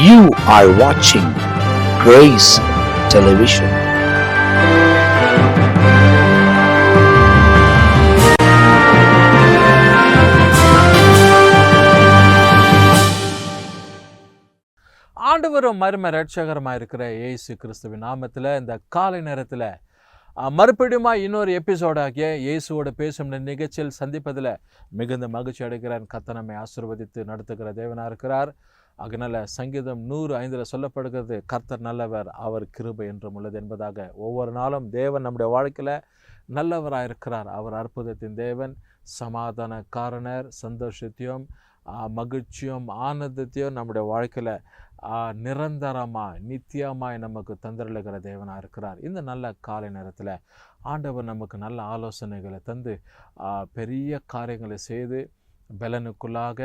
You are watching Grace Television. ஆண்டவரும் மரும ரட்சகரமாக இருக்கிற இயேசு கிறிஸ்துவின் நாமத்தில் இந்த காலை நேரத்தில் மறுபடியும் இன்னொரு எபிசோடாகிய இயேசுவோட பேசும் நிகழ்ச்சியில் சந்திப்பதில் மிகுந்த மகிழ்ச்சி அடைகிறார். கர்த்தர் நம்மை ஆசீர்வதித்து நடத்துகிற தேவனாக இருக்கிறார். அதனால் சங்கீதம் 105 சொல்லப்படுகிறது, கர்த்தர் நல்லவர், அவர் கிருபை என்றும் உள்ளது என்பதாக. ஒவ்வொரு நாளும் தேவன் நம்முடைய வாழ்க்கையில் நல்லவராக இருக்கிறார். அவர் அற்புதத்தின் தேவன், சமாதான காரணர், சந்தோஷத்தையும் மகிழ்ச்சியும் ஆனந்தத்தையும் நம்முடைய வாழ்க்கையில் நிரந்தரமாக நித்தியமாய் நமக்கு தந்திருக்கிற தேவனாக இருக்கிறார். இந்த நல்ல காலை நேரத்தில் ஆண்டவர் நமக்கு நல்ல ஆலோசனைகளை தந்து பெரிய காரியங்களை செய்து பலனுக்குள்ளாக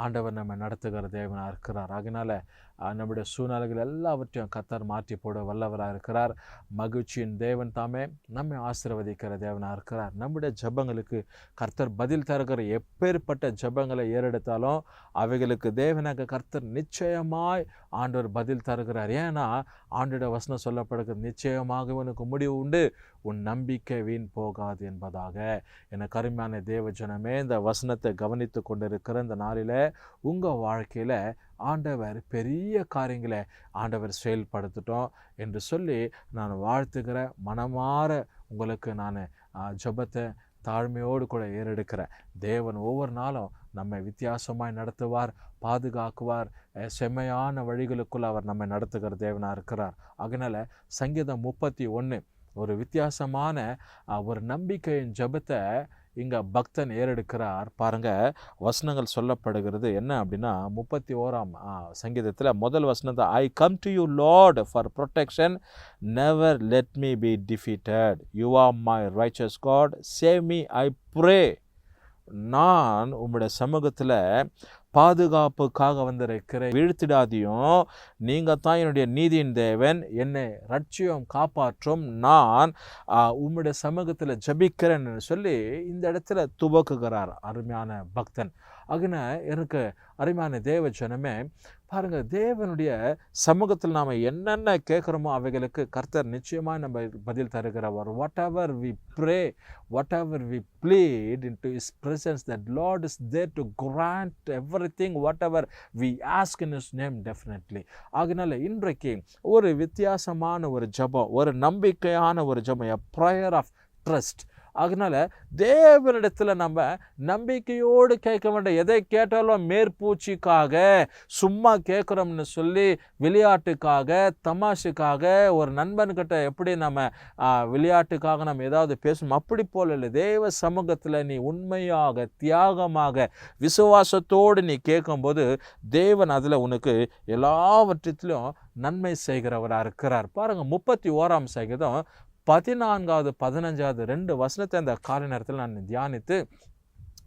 ஆண்டவர் நம்ம நடத்துகிற தேவனாக இருக்கிறார். அதனால் நம்முடைய சூழ்நிலைகள் எல்லாவற்றையும் கர்த்தர் மாற்றி போட வல்லவராக இருக்கிறார். மகிழ்ச்சியின் தேவன் தாமே நம்மை ஆசீர்வதிக்கிற தேவனாக இருக்கிறார். நம்முடைய ஜெபங்களுக்கு கர்த்தர் பதில் தருகிற எப்பேற்பட்ட ஜெபங்களை ஏறெடுத்தாலும் அவைகளுக்கு தேவனாக கர்த்தர் நிச்சயமாய் ஆண்டவர் பதில் தருகிறார். ஏன்னா ஆண்டோட வசனம் சொல்லப்படுகிறது, நிச்சயமாக உனக்கு முடிவு உண்டு, உன் நம்பிக்கை வீண் போகாது என்பதாக. எனக்கு அருமையான தேவ ஜனமே, இந்த வசனத்தை கவனித்து கொண்டிருக்கிற இந்த நாளில் உங்கள் வாழ்க்கையில் ஆண்டவர் பெரிய காரியங்களை ஆண்டவர் செயல்படுத்தட்டும் என்று சொல்லி நான் வாழ்த்துக்கிற மனமாற உங்களுக்கு நான் ஜெபத்தை தாழ்மையோடு கூட ஏறெடுக்கிறேன். தேவன் ஒவ்வொரு நாளும் நம்மை வித்தியாசமாய் நடத்துவார், பாதுகாக்குவார், செம்மையான வழிகளுக்குள் அவர் நம்மை நடத்துகிற தேவனாக இருக்கிறார். அதனால் சங்கீதம் 31 ஒரு வித்தியாசமான ஒரு நம்பிக்கையின் ஜெபத்தை இங்கே பக்தன் ஏறெடுக்கிறார். பாருங்க, வசனங்கள் சொல்லப்படுகிறது என்ன அப்படின்னா, 31ஆம் சங்கீதத்தில் முதல் வசனத்தை, I come to you lord for protection, never let me be defeated, you are my riches God, save me I pray. நான் உம்முடைய சமூகத்தில் பாதுகாப்புக்காக வந்திருக்கிற, வீழ்த்திடாதையும், நீங்கள் தான் என்னுடைய நீதியின் தேவன், என்னை ரட்சியம் காப்பாற்றும், நான் உம்முடைய சமூகத்தில் ஜபிக்கிறேன்னு சொல்லி இந்த இடத்துல துவக்குகிறார் அருமையான பக்தன். ஆகின எனக்கு அருமையான தேவ ஜனமே, பாருங்கள், தேவனுடைய சமூகத்தில் நாம் என்னென்ன கேட்குறோமோ அவைகளுக்கு கர்த்தர் நிச்சயமாக நம்ம பதில் தருகிறவர். Whatever we pray, whatever we plead in to his presence, that lord is there to grant everything whatever we ask in his name definitely. ஆகினால இன்றைக்கு ஒரு வித்தியாசமான ஒரு ஜெபம், ஒரு நம்பிக்கையான ஒரு ஜெபம், எ ப்ரேயர் ஆஃப் ட்ரஸ்ட். அதனால் தேவனிடத்தில் நம்ம நம்பிக்கையோடு கேட்க வேண்டாம். எதை கேட்டாலும் மேற்பூச்சிக்காக சும்மா கேட்குறோம்னு சொல்லி, விளையாட்டுக்காக, தமாஷுக்காக, ஒரு நண்பன்கிட்ட எப்படி நம்ம விளையாட்டுக்காக நம்ம ஏதாவது பேசணும், அப்படி போல இல்லை. தேவ சமூகத்தில் நீ உண்மையாக, தியாகமாக, விசுவாசத்தோடு நீ கேட்கும்போது தேவன் அதில் உனக்கு எல்லாவற்றிலும் நன்மை செய்கிறவராக இருக்கிறார். பாருங்கள், 31ஆம் சங்கீதம் 14வது 15வது 2 வசனத்தை அந்த காலை நேரத்தில் நான் தியானித்து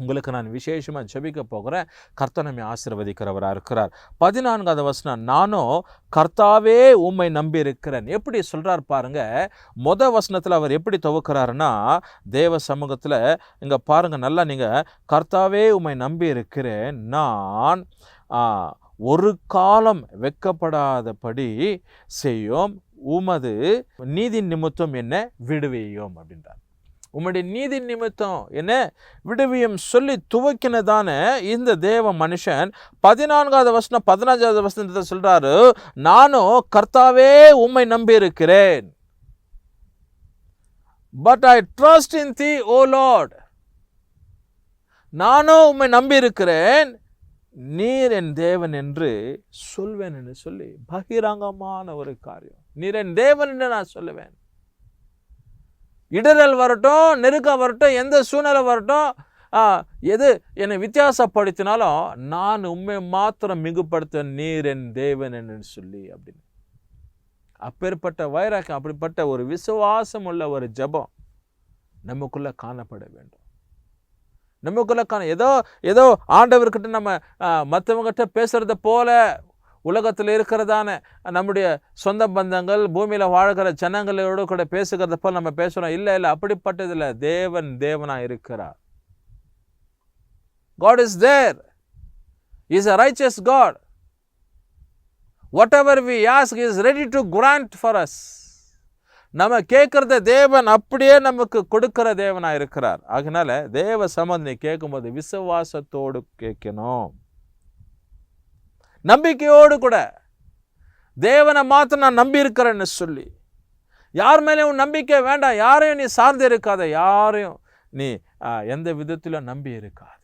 உங்களுக்கு நான் விசேஷமாக ஜெபிக்க போகிறேன். கர்த்தர் நம்மை ஆசீர்வதிக்கிறவராக இருக்கிறார். 14வது வசனம், நானும் கர்த்தாவே உம்மை நம்பி இருக்கிறேன். எப்படி சொல்கிறார் பாருங்க. வசனத்தில் அவர் எப்படி துவக்கிறாருன்னா, தேவ சமூகத்தில் இங்கே பாருங்கள் நல்லா, நீங்கள் கர்த்தாவே உம்மை நம்பி இருக்கிறேன், நான் ஒரு காலம் வெட்கப்படாதபடி செய்யும், உமது நீதி நிமித்தம் என்ன விடுவியும் அப்படின்றார். உம்முடைய நீதி நிமித்தம் என்ன விடுவியும் சொல்லி துவக்கினதான இந்த தேவ மனுஷன் 14வது வசனம் 15வது வசனத்தை சொல்றாரு, நானும் கர்த்தாவே உம்மை நம்பி இருக்கிறேன், but I trust in thee O lord. நானும் உம்மை நம்பி இருக்கிறேன், நீர் என் தேவன் என்று சொல்வேன் என்று சொல்லி பகிரங்கமான ஒரு காரியம். நீர் என் தேவன் என்று நான் சொல்லுவேன். இடரல் வரட்டும், நெருக்கம் வரட்டும், எந்த சூழ்நிலை வரட்டும், எது என்னை வித்தியாசப்படுத்தினாலும் நான் உண்மை மாத்திரம் மிகுப்படுத்த, நீர் என் தேவன் என்று சொல்லி அப்படின்னு. அப்பேற்பட்ட வைராக்கியம், அப்படிப்பட்ட ஒரு விசுவாசம் உள்ள ஒரு ஜெபம் நமக்குள்ள காணப்பட வேண்டும். நமக்குள்ள ஏதோ ஆண்டவர்கிட்ட நம்ம மற்றவங்ககிட்ட பேசுகிறத போல உலகத்தில் இருக்கிறதான நம்முடைய சொந்த பந்தங்கள், பூமியில் வாழ்கிற ஜனங்களோடு கூட பேசுகிறத போல் நம்ம பேசுகிறோம். இல்லை, அப்படிப்பட்டதில்லை. தேவன் தேவனாக இருக்கிறார். God is there. He is a righteous God. whatever we ask he is ready to grant for us. நம்ம கேட்கறத தேவன் அப்படியே நமக்கு கொடுக்கிற தேவனா இருக்கிறார். அதனால தேவ சம்பந்தனை கேட்கும்போது விசுவாசத்தோடு கேட்கணும், நம்பிக்கையோடு கூட. தேவனை மாத்திரம் நான் நம்பி இருக்கிறேன்னு சொல்லி, யார் மேலேயும் நம்பிக்கை வேண்டாம், யாரையும் நீ சார்ந்து இருக்காத, யாரையும் நீ எந்த விதத்திலும் நம்பி இருக்காத.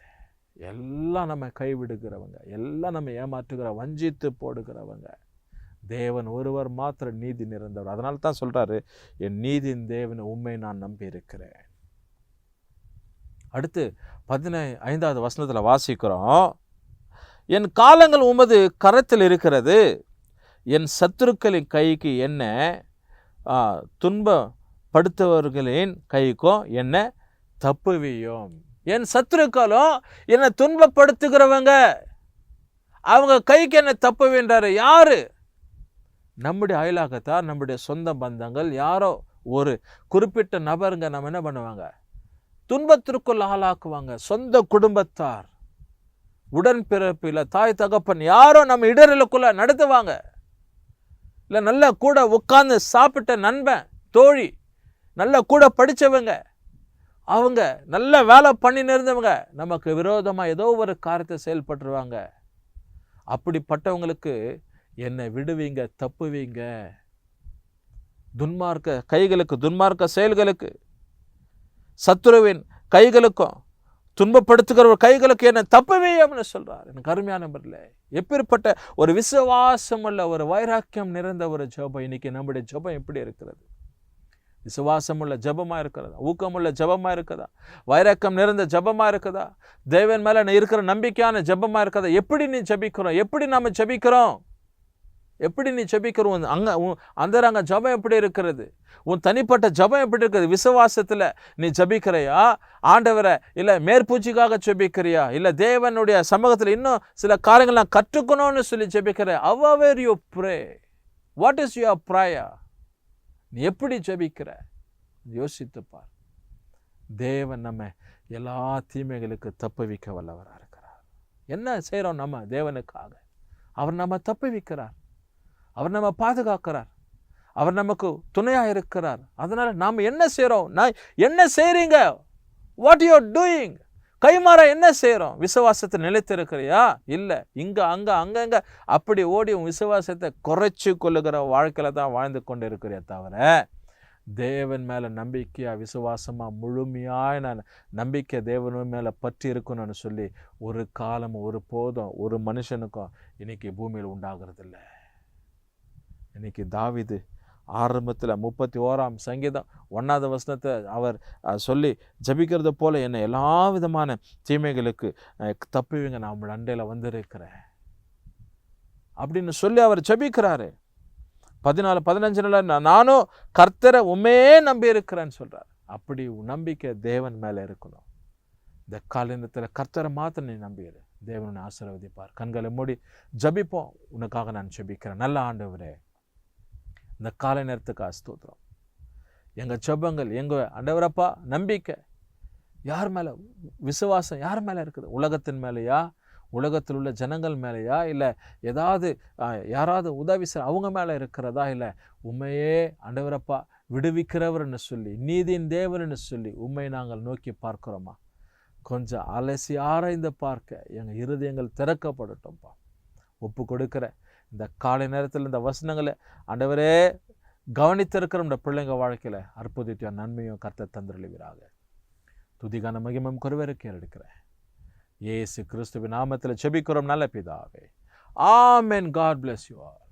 எல்லாம் நம்ம கைவிடுகிறவங்க, எல்லாம் நம்ம ஏமாற்றுகிற, வஞ்சித்து போடுகிறவங்க. தேவன் ஒருவர் மாத்திரம் நீதி நிறைந்தவர். அதனால தான் சொல்றாரு, என் நீதியின் தேவன் உண்மை நான் நம்பி இருக்கிறேன். அடுத்து 15வது வசனத்தில் வாசிக்கிறோம், என் காலங்கள் உமது கரத்தில் இருக்கிறது, என் சத்துருக்களின் கைக்கு என்ன துன்பப்படுத்துவர்களின் கைக்கும் என்ன தப்புவியும். என் சத்துருக்களும் என்னை துன்பப்படுத்துகிறவங்க, அவங்க கைக்கு என்ன தப்புவின்றாரு. யாரு? நம்முடைய அயலாகத்தார், நம்முடைய சொந்த பந்தங்கள், யாரோ ஒரு குறிப்பிட்ட நபருங்க நம்ம என்ன பண்ணுவாங்க, துன்பத்திற்குள் ஆளாக்குவாங்க. சொந்த குடும்பத்தார், உடன்பிறப்பு, இல்லை தாய் தகப்பன், யாரோ நம்ம இடர்களுக்குள்ள நடத்துவாங்க. இல்லை நல்லா கூட உட்கார்ந்து சாப்பிட்ட நண்பன், தோழி, நல்லா கூட படித்தவங்க, அவங்க நல்ல வேலை பண்ணின்னு இருந்தவங்க நமக்கு விரோதமாக ஏதோ ஒரு காரியத்தை செயல்பட்டுருவாங்க. அப்படிப்பட்டவங்களுக்கு என்னை விடுவீங்க, தப்புவீங்க. துன்மார்க்க கைகளுக்கு, துன்மார்க்க செயல்களுக்கு, சத்துருவின் கைகளுக்கும், துன்பப்படுத்துகிற கைகளுக்கு என்ன தப்புவீங்கன்னு சொல்றார். எனக்கு அருமையான நம்பர்ல எப்பேற்பட்ட ஒரு விசுவாசம் உள்ள, ஒரு வைராக்கியம் நிறைந்த ஒரு ஜெபம். இன்னைக்கு நம்முடைய ஜெபம் எப்படி இருக்கிறது? விசுவாசம் உள்ள ஜெபமா இருக்கிறதா? ஊக்கமுள்ள ஜெபமா இருக்குதா? வைராக்கியம் நிறைந்த ஜெபமா இருக்குதா? தேவன் மேல இருக்கிற நம்பிக்கையான ஜெபமா இருக்குதா? எப்படி நீ ஜெபிக்கிறோம்? எப்படி நாம ஜெபிக்கிறோம்? எப்படி நீ ஜெபிக்கிறோம்? அங்க ஜெபம் எப்படி இருக்கிறது? உன் தனிப்பட்ட ஜெபம் எப்படி இருக்குது? விசுவாசத்துல நீ ஜெபிக்கிறையா? ஆண்டவரை இல்ல மேற்பூச்சிக்காக ஜெபிக்கிறியா? இல்ல தேவனுடைய சமூகத்துல இன்னும் சில காரியங்கள் நான் கற்றுக்கணும்னு சொல்லி ஜெபிக்கிற? However you pray, what is your prayer? நீ எப்படி ஜெபிக்கிற? யோசித்து பார். தேவன் நம்ம எல்லா தீமைகளுக்கு தப்புவிக்க வல்லவராக இருக்கிறார். என்ன செய்கிறோம் நம்ம தேவனுக்காக? அவர் நம்ம தப்புவிக்கிறார், அவர் நம்ம பாதுகாக்கிறார், அவர் நமக்கு துணையாக இருக்கிறார். அதனால நாம் என்ன செய்கிறோம்? நான் என்ன செய்கிறீங்க? What you are doing? கைமாற என்ன செய்கிறோம்? விசுவாசத்தை நிலைத்திருக்கிறியா? இல்லை, இங்கே அங்கங்க அப்படி ஓடி உன் விசுவாசத்தை குறைச்சி கொள்ளுகிற வாழ்க்கையில் தான் வாழ்ந்து கொண்டு இருக்கிறியா தவிர, தேவன் மேலே நம்பிக்கையாக, விசுவாசமாக, முழுமையான நம்பிக்கை தேவன் மேலே பற்றி இருக்கணும்னு சொல்லி ஒரு காலம், ஒரு போதும் ஒரு மனுஷனுக்கும் இன்னைக்கு பூமியில் உண்டாகிறதில்ல. இன்னைக்கு தாவீது ஆரம்பத்தில் 31ஆம் சங்கீதம் 1வது வசனத்தை அவர் சொல்லி ஜபிக்கிறது போல, என்னை எல்லா விதமான தீமைகளுக்கு தப்புவீங்க, நான் உங்கள் அண்டையில் வந்திருக்கிறேன் அப்படின்னு சொல்லி அவர் ஜபிக்கிறாரு. 14-15 நானும் கர்த்தரை உண்மையே நம்பி இருக்கிறேன்னு சொல்றார். அப்படி நம்பிக்கை தேவன் மேலே இருக்கணும். இந்த காலத்தில் கர்த்தரை மாத்திரம் நீ நம்பிடு, தேவனை ஆசீர்வதிப்பார். கண்களை மூடி ஜபிப்போம். உனக்காக நான் ஜபிக்கிறேன். நல்ல ஆண்டவரே, இந்த காலை நேரத்துக்கு ஸ்தோத்திரம். எங்கள் ஜெபங்கள், எங்கள் ஆண்டவரப்பா நம்பிக்கை யார் மேலே, விசுவாசம் யார் மேலே இருக்குது? உலகத்தின் மேலேயா? உலகத்தில் உள்ள ஜனங்கள் மேலேயா? இல்லை ஏதாவது யாராவது உதவி செய்ய அவங்க மேலே இருக்கிறதா? இல்லை உண்மையே ஆண்டவரப்பா விடுவிக்கிறவர்னு சொல்லி, நீதியின் தேவன்னு சொல்லி உண்மை நாங்கள் நோக்கி பார்க்கிறோமா? கொஞ்சம் அலசி ஆராய்ந்து பார்க்க எங்கள் இருதயங்கள் திறக்கப்படட்டும்ப்பா. ஒப்பு கொடுக்கிற இந்த காலை நேரத்தில் இந்த வசனங்களை ஆண்டவரே கவனித்திருக்கிற இந்த பிள்ளைங்க வாழ்க்கையில் அற்புதத்தையும் நன்மையும் கர்த்தர் தந்திருவீராக. துதிகான மகிமையும் குறைவருக்கு எடுக்கிறேன். இயேசு கிறிஸ்துவின் நாமத்தில் ஜெபிக்கிறோம் நல்ல பிதாவே. ஆமென். God bless you all.